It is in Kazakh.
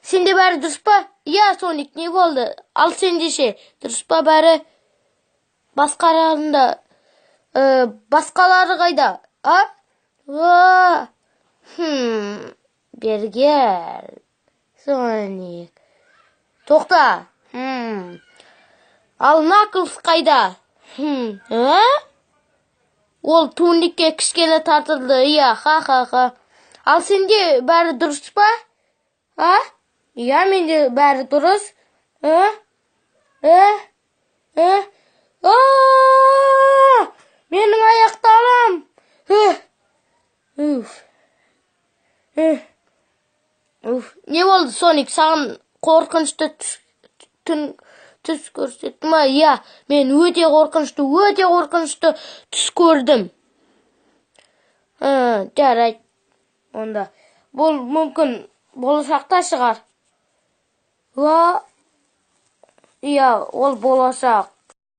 Sende bәрі дұрыс па? Иә, Соник, не болды? Ал сенде ше, дұрыс па бәрі? Басқаларында, басқалары қайда? А? Бергер. Соник. Тоқта. Ал Наклз қайда? Ол туникке кішкене тартылды. Иә, ха. Ал сенде бәрі дұрыс па? Иә, менде бәрі дұрыс. Менің аяқтарым. Не болды, Соник, саған қорқынышты түс көрсеттім ма? Иә, мен өте қорқынышты түс көрдім. Жарайды. Онда бұл мүмкін болашақта шығар. Иә, ол болашақ.